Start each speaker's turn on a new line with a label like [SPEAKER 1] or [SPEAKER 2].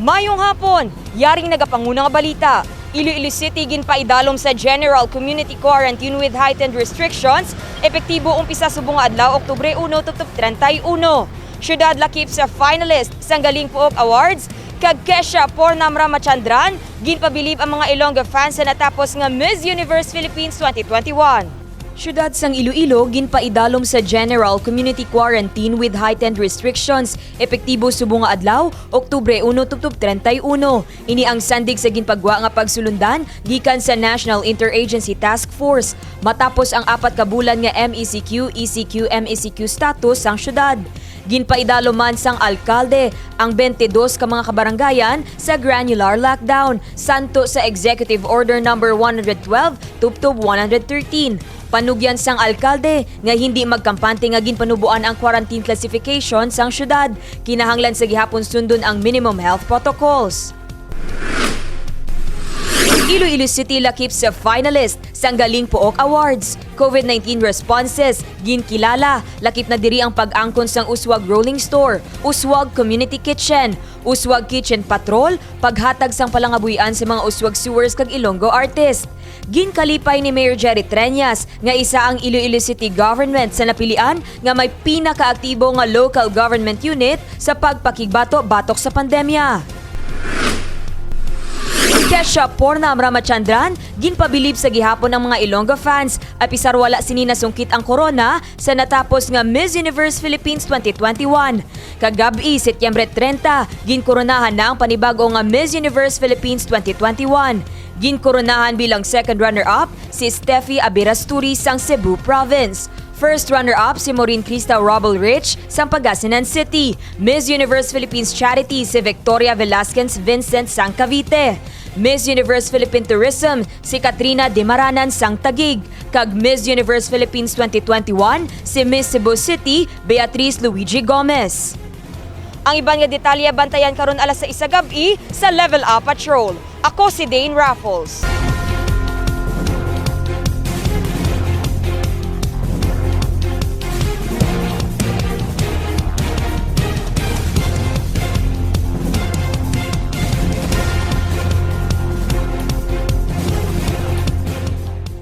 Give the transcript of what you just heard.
[SPEAKER 1] Mayong hapon, yaring nagapangunang balita. Iloilo City ginpaidalom sa General Community Quarantine with heightened restrictions. Epektibo umpisa subong nga adlaw Oktubre 1 tutup 31. Syudad lakip sa finalist sang Galing Puok Awards. Kag Kesha Pornam Ramachandran, ginpabilib ang mga Ilonggo fans sa natapos nga Miss Universe Philippines 2021. Syudad sang Iloilo ginpaidalom sa General Community Quarantine with heightened restrictions. Epektibo subong nga adlaw Oktubre 1 tutup 31. Ini ang sandig sa ginpagwa nga pagsulundan gikan sa National Interagency Task Force matapos ang 4 ka bulan nga MECQ, ECQ, MECQ status sang syudad. Ginpaidalo man sang alkalde ang 22 ka mga kabarangayan sa granular lockdown santo sa Executive Order No. 112 tubtob 113. Panugyan sang alkalde nga hindi magkampante nga ginpanubuan ang quarantine classification sang syudad. Kinahanglan sa gihapon sundon ang minimum health protocols. Iloilo City lakip sa finalist sang Galing Puok Awards. COVID-19 responses ginkilala. Lakip na diri ang pag-angkon sang Uswag Rolling Store, Uswag Community Kitchen, Uswag Kitchen Patrol, paghatag sang palangabuyan sa mga Uswag Sewers kag Ilonggo artist. Ginkalipay ni Mayor Jerry Treñas nga isa ang Iloilo City government sa napilian nga may pinakaaktibo nga local government unit sa pagpakigbato-batok sa pandemya. Kesha Pornam Ramachandran, ginpabilib sa gihapon ng mga Ilonggo fans at pisar wala sini nasungkit ang corona sa natapos nga Miss Universe Philippines 2021. Kagabi, Setyembre 30, ginkoronahan na ang panibago nga Miss Universe Philippines 2021. Ginkoronahan bilang second runner-up si Steffi Abirasturi sang Cebu Province. First runner-up si Maureen Crista Robel Rich sang Pangasinan City. Miss Universe Philippines Charity si Victoria Velasquez Vincent sang Cavite. Miss Universe Philippine Tourism si Katrina Demaranan sang Taguig. Kag Miss Universe Philippines 2021 si Miss Cebu City Beatriz Luigi Gomez. Ang iban nga detalye bantayan karon alas 6 gabi sa Level Up Patrol. Ako si Dane Raffles.